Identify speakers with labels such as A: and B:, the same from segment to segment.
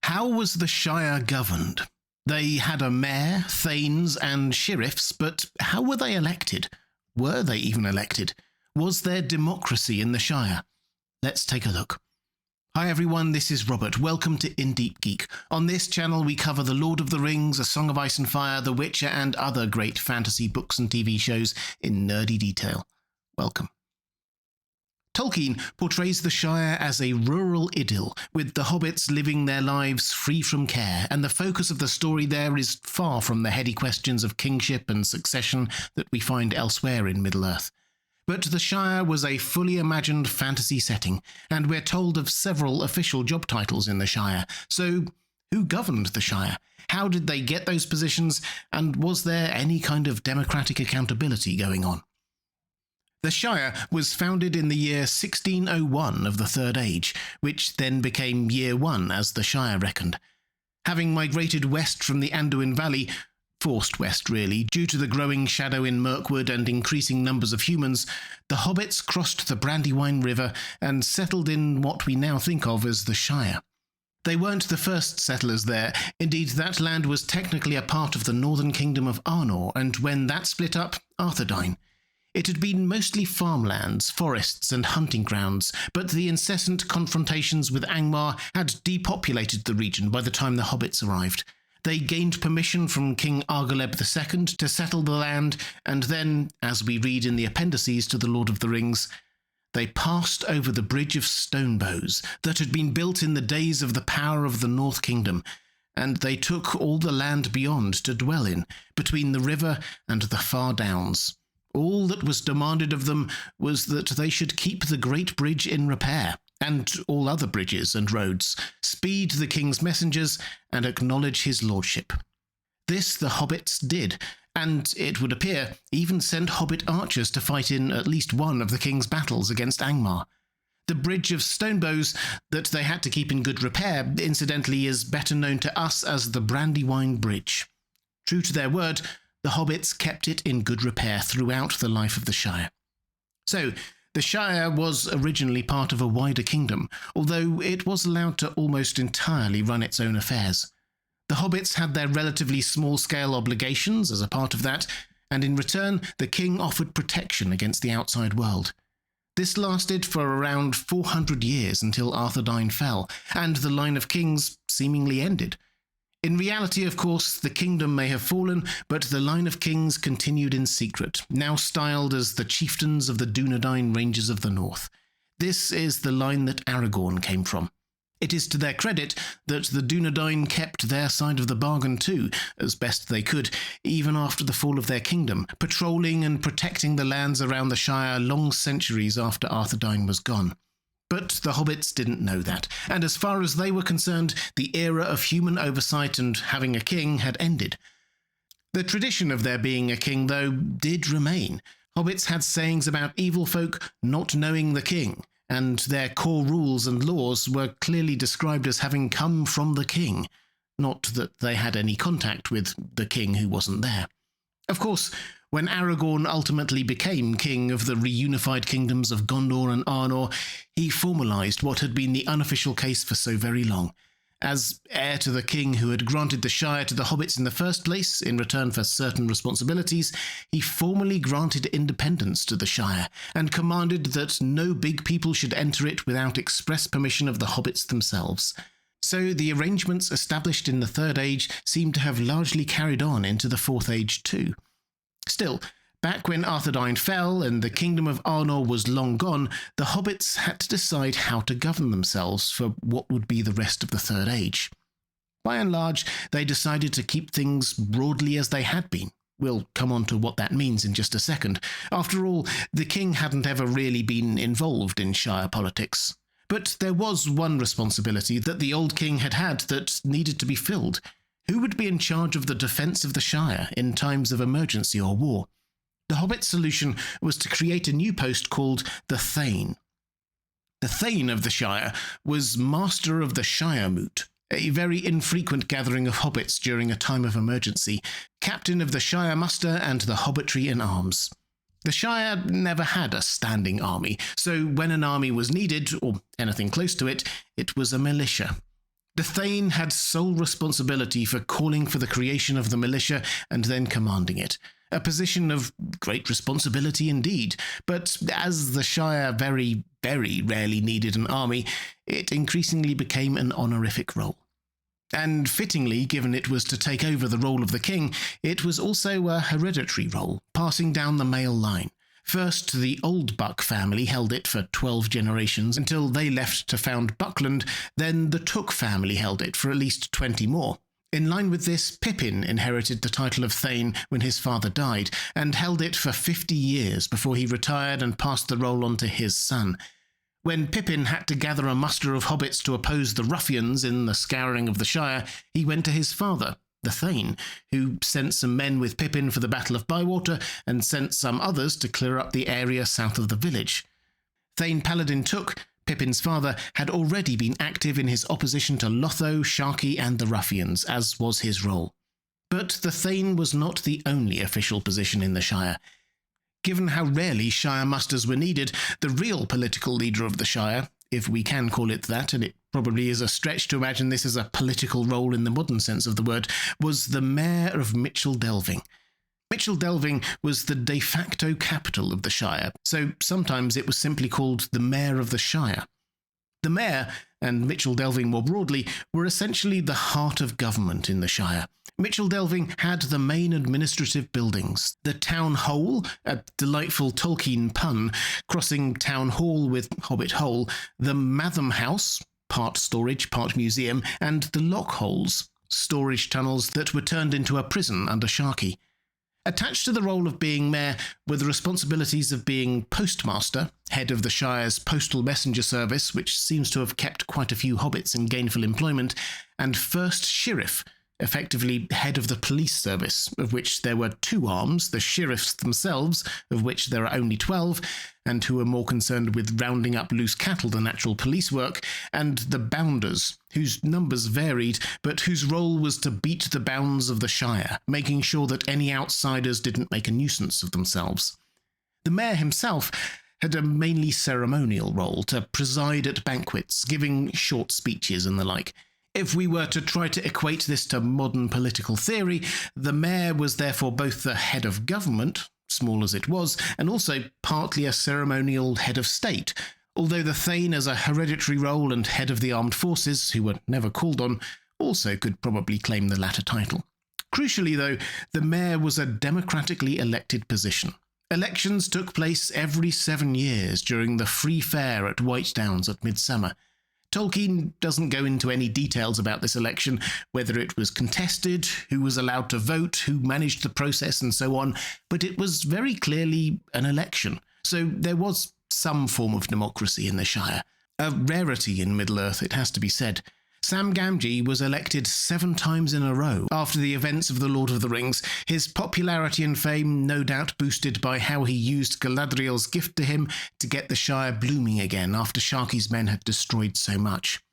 A: How was the Shire governed? They had a mayor, thanes, and sheriffs, but how were they elected? Were they even elected? Was there democracy in the Shire? Let's take a look. Hi everyone, this is Robert. Welcome to Deep Geek. On this channel we cover The Lord of the Rings, A Song of Ice and Fire, The Witcher, and other great fantasy books and TV shows in nerdy detail. Welcome. Tolkien portrays the Shire as a rural idyll, with the hobbits living their lives free from care, and the focus of the story there is far from the heady questions of kingship and succession that we find elsewhere in Middle-earth. But the Shire was a fully imagined fantasy setting, and we're told of several official job titles in the Shire. So, who governed the Shire? How did they get those positions, and was there any kind of democratic accountability going on? The Shire was founded in the year 1601 of the Third Age, which then became Year One as the Shire reckoned. Having migrated west from the Anduin Valley, forced west really, due to the growing shadow in Mirkwood and increasing numbers of humans, the hobbits crossed the Brandywine River and settled in what we now think of as the Shire. They weren't the first settlers there. Indeed, that land was technically a part of the northern kingdom of Arnor, and when that split up, Arthedain. It had been mostly farmlands, forests and hunting grounds, but the incessant confrontations with Angmar had depopulated the region by the time the hobbits arrived. They gained permission from King Argaleb II to settle the land, and then, as we read in the appendices to The Lord of the Rings, they passed over the Bridge of Stonebows that had been built in the days of the power of the North Kingdom, and they took all the land beyond to dwell in, between the river and the far downs. All that was demanded of them was that they should keep the Great Bridge in repair, and all other bridges and roads, speed the king's messengers, and acknowledge his lordship. This the hobbits did, and, it would appear, even sent hobbit archers to fight in at least one of the king's battles against Angmar. The Bridge of Stonebows that they had to keep in good repair, incidentally, is better known to us as the Brandywine Bridge. True to their word, the hobbits kept it in good repair throughout the life of the Shire. So, the Shire was originally part of a wider kingdom, although it was allowed to almost entirely run its own affairs. The hobbits had their relatively small-scale obligations as a part of that, and in return the king offered protection against the outside world. This lasted for around 400 years until Arthedain fell, and the line of kings seemingly ended. In reality, of course, the kingdom may have fallen, but the line of kings continued in secret, now styled as the chieftains of the Dunedain Ranges of the North. This is the line that Aragorn came from. It is to their credit that the Dunedain kept their side of the bargain too, as best they could, even after the fall of their kingdom, patrolling and protecting the lands around the Shire long centuries after Arthedain was gone. But the hobbits didn't know that, and as far as they were concerned, the era of human oversight and having a king had ended. The tradition of there being a king, though, did remain. Hobbits had sayings about evil folk not knowing the king, and their core rules and laws were clearly described as having come from the king, not that they had any contact with the king who wasn't there. Of course, when Aragorn ultimately became king of the reunified kingdoms of Gondor and Arnor, he formalised what had been the unofficial case for so very long. As heir to the king who had granted the Shire to the hobbits in the first place, in return for certain responsibilities, he formally granted independence to the Shire, and commanded that no big people should enter it without express permission of the hobbits themselves. So the arrangements established in the Third Age seem to have largely carried on into the Fourth Age too. Still, back when Arthedain fell and the kingdom of Arnor was long gone, the hobbits had to decide how to govern themselves for what would be the rest of the Third Age. By and large, they decided to keep things broadly as they had been. We'll come on to what that means in just a second. After all, the king hadn't ever really been involved in Shire politics. But there was one responsibility that the old king had had that needed to be filled. Who would be in charge of the defence of the Shire in times of emergency or war? The Hobbit solution was to create a new post called the Thane. The Thane of the Shire was Master of the Shire Moot, a very infrequent gathering of hobbits during a time of emergency, Captain of the Shire Muster and the Hobbitry in Arms. The Shire never had a standing army, so when an army was needed, or anything close to it, it was a militia. The Thane had sole responsibility for calling for the creation of the militia and then commanding it, a position of great responsibility indeed, but as the Shire very, very rarely needed an army, it increasingly became an honorific role. And fittingly, given it was to take over the role of the king, it was also a hereditary role, passing down the male line. First, the Old Buck family held it for 12 generations until they left to found Buckland, then the Took family held it for at least 20 more. In line with this, Pippin inherited the title of Thane when his father died, and held it for 50 years before he retired and passed the role on to his son. When Pippin had to gather a muster of hobbits to oppose the ruffians in the scouring of the Shire, he went to his father, the Thane, who sent some men with Pippin for the Battle of Bywater and sent some others to clear up the area south of the village. Thane Paladin Took, Pippin's father, had already been active in his opposition to Lotho, Sharkey and the ruffians, as was his role. But the Thane was not the only official position in the Shire. Given how rarely Shire musters were needed, the real political leader of the Shire, if we can call it that, and it probably is a stretch to imagine this as a political role in the modern sense of the word, was the Mayor of Mitchell Delving. Mitchell Delving was the de facto capital of the Shire, so sometimes it was simply called the Mayor of the Shire. The Mayor, and Mitchell Delving more broadly, were essentially the heart of government in the Shire. Mitchell Delving had the main administrative buildings, the Town Hole, a delightful Tolkien pun, crossing Town Hall with Hobbit Hole, the Matham House, part storage, part museum, and the Lock Holes, storage tunnels that were turned into a prison under Sharkey. Attached to the role of being mayor were the responsibilities of being postmaster, head of the Shire's postal messenger service, which seems to have kept quite a few hobbits in gainful employment, and first sheriff, effectively head of the police service, of which there were two arms, the sheriffs themselves, of which there are only 12, and who are more concerned with rounding up loose cattle than actual police work, and the bounders, whose numbers varied, but whose role was to beat the bounds of the Shire, making sure that any outsiders didn't make a nuisance of themselves. The mayor himself had a mainly ceremonial role, to preside at banquets, giving short speeches and the like. If we were to try to equate this to modern political theory, the mayor was therefore both the head of government, small as it was, and also partly a ceremonial head of state, although the Thane as a hereditary role and head of the armed forces, who were never called on, also could probably claim the latter title. Crucially, though, the mayor was a democratically elected position. Elections took place every 7 years during the free fair at White Downs at midsummer. Tolkien doesn't go into any details about this election, whether it was contested, who was allowed to vote, who managed the process, and so on, but it was very clearly an election, so there was some form of democracy in the Shire. A rarity in Middle-earth, it has to be said. Sam Gamgee was elected 7 times in a row after the events of The Lord of the Rings, his popularity and fame no doubt boosted by how he used Galadriel's gift to him to get the Shire blooming again after Sharkey's men had destroyed so much.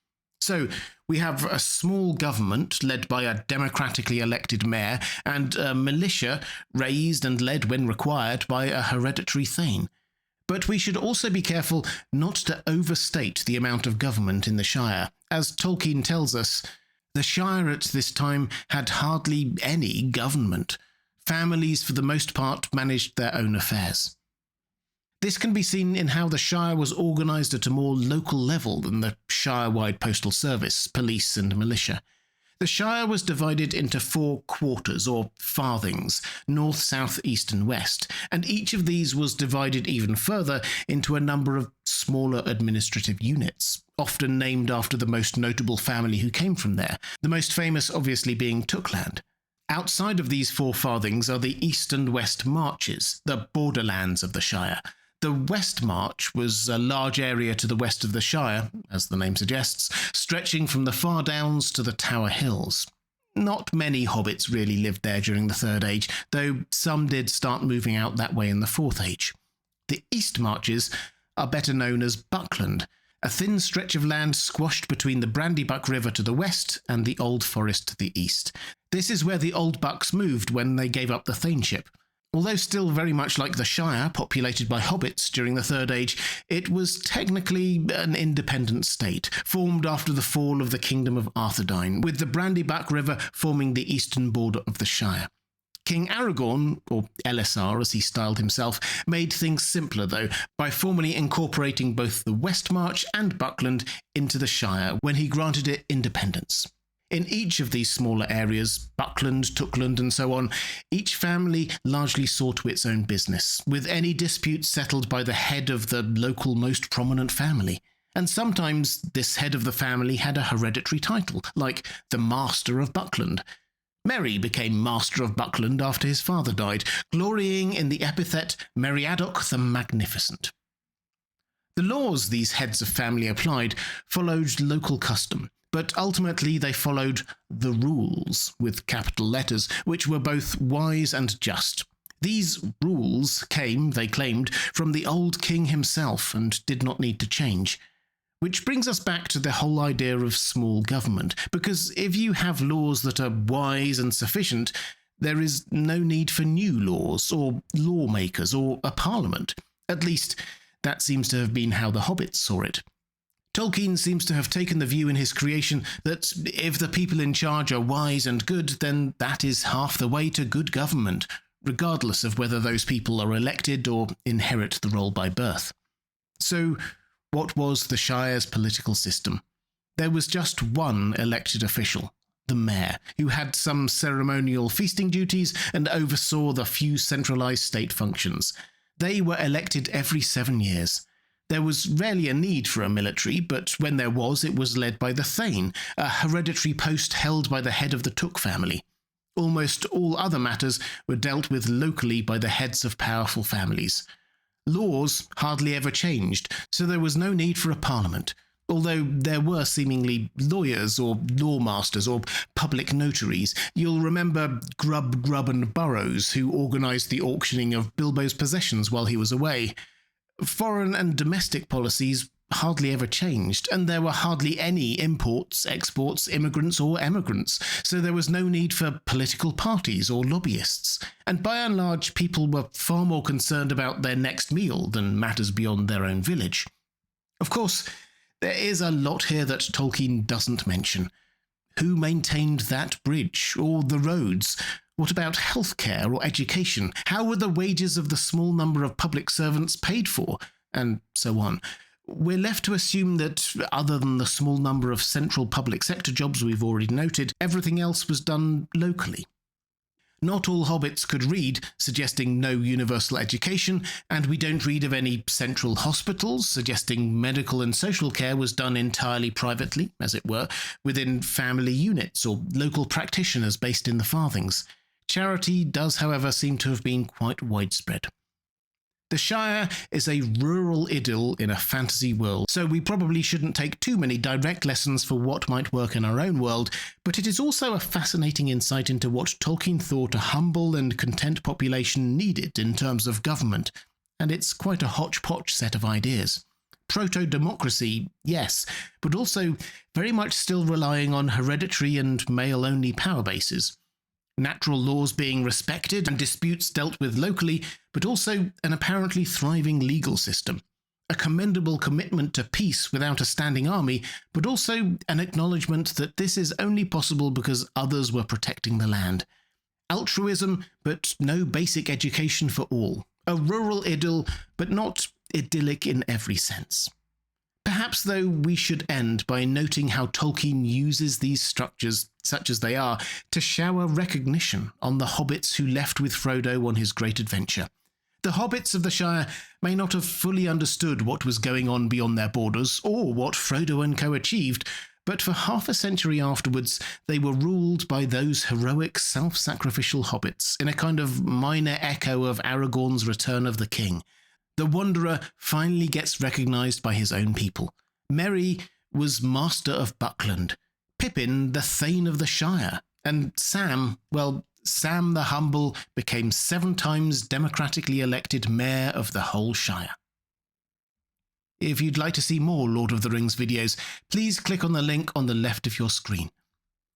A: So, we have a small government led by a democratically elected mayor and a militia raised and led when required by a hereditary Thane. But we should also be careful not to overstate the amount of government in the Shire. As Tolkien tells us, the Shire at this time had hardly any government. Families, for the most part, managed their own affairs. This can be seen in how the Shire was organised at a more local level than the Shire-wide postal service, police and militia. The Shire was divided into 4 quarters, or farthings, north, south, east and west, and each of these was divided even further into a number of smaller administrative units, often named after the most notable family who came from there, the most famous obviously being Tookland. Outside of these 4 farthings are the east and west marches, the borderlands of the Shire. The West March was a large area to the west of the Shire, as the name suggests, stretching from the Far Downs to the Tower Hills. Not many hobbits really lived there during the Third Age, though some did start moving out that way in the Fourth Age. The East Marches are better known as Buckland, a thin stretch of land squashed between the Brandybuck River to the west and the Old Forest to the east. This is where the Old Bucks moved when they gave up the thaneship. Although still very much like the Shire, populated by hobbits during the Third Age, it was technically an independent state, formed after the fall of the Kingdom of Arthedain, with the Brandybuck River forming the eastern border of the Shire. King Aragorn, or Elessar as he styled himself, made things simpler though, by formally incorporating both the Westmarch and Buckland into the Shire when he granted it independence. In each of these smaller areas, Buckland, Tookland and so on, each family largely saw to its own business, with any disputes settled by the head of the local most prominent family. And sometimes this head of the family had a hereditary title, like the Master of Buckland. Merry became Master of Buckland after his father died, glorying in the epithet Meriadoc the Magnificent. The laws these heads of family applied followed local custom, but ultimately they followed the rules, with capital letters, which were both wise and just. These rules came, they claimed, from the old king himself and did not need to change. Which brings us back to the whole idea of small government, because if you have laws that are wise and sufficient, there is no need for new laws, or lawmakers, or a parliament. At least, that seems to have been how the hobbits saw it. Tolkien seems to have taken the view in his creation that if the people in charge are wise and good, then that is half the way to good government, regardless of whether those people are elected or inherit the role by birth. So, what was the Shire's political system? There was just one elected official, the mayor, who had some ceremonial feasting duties and oversaw the few centralised state functions. They were elected every 7 years. There was rarely a need for a military, but when there was, it was led by the Thane, a hereditary post held by the head of the Took family. Almost all other matters were dealt with locally by the heads of powerful families. Laws hardly ever changed, so there was no need for a parliament, although there were seemingly lawyers or lawmasters or public notaries. You'll remember Grubb and Burrows, who organised the auctioning of Bilbo's possessions while he was away. Foreign and domestic policies hardly ever changed, and there were hardly any imports, exports, immigrants or emigrants, so there was no need for political parties or lobbyists, and by and large people were far more concerned about their next meal than matters beyond their own village. Of course, there is a lot here that Tolkien doesn't mention. Who maintained that bridge, or the roads? What about healthcare or education? How were the wages of the small number of public servants paid for? And so on. We're left to assume that, other than the small number of central public sector jobs we've already noted, everything else was done locally. Not all hobbits could read, suggesting no universal education, and we don't read of any central hospitals, suggesting medical and social care was done entirely privately, as it were, within family units or local practitioners based in the farthings. Charity does, however, seem to have been quite widespread. The Shire is a rural idyll in a fantasy world, so we probably shouldn't take too many direct lessons for what might work in our own world, but it is also a fascinating insight into what Tolkien thought a humble and content population needed in terms of government, and it's quite a hodgepodge set of ideas. Proto-democracy, yes, but also very much still relying on hereditary and male-only power bases. Natural laws being respected and disputes dealt with locally, but also an apparently thriving legal system. A commendable commitment to peace without a standing army, but also an acknowledgement that this is only possible because others were protecting the land. Altruism, but no basic education for all. A rural idyll, but not idyllic in every sense. Perhaps, though, we should end by noting how Tolkien uses these structures, such as they are, to shower recognition on the hobbits who left with Frodo on his great adventure. The hobbits of the Shire may not have fully understood what was going on beyond their borders, or what Frodo and co achieved, but for half a century afterwards they were ruled by those heroic self-sacrificial hobbits, in a kind of minor echo of Aragorn's Return of the King. The Wanderer finally gets recognised by his own people. Merry was Master of Buckland, Pippin the Thane of the Shire, and Sam, well, Sam the Humble became 7 times democratically elected Mayor of the whole Shire. If you'd like to see more Lord of the Rings videos, please click on the link on the left of your screen.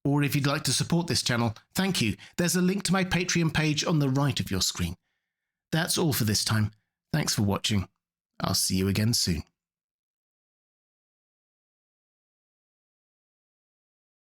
A: Or if you'd like to support this channel, thank you. There's a link to my Patreon page on the right of your screen. That's all for this time. Thanks for watching. I'll see you again soon.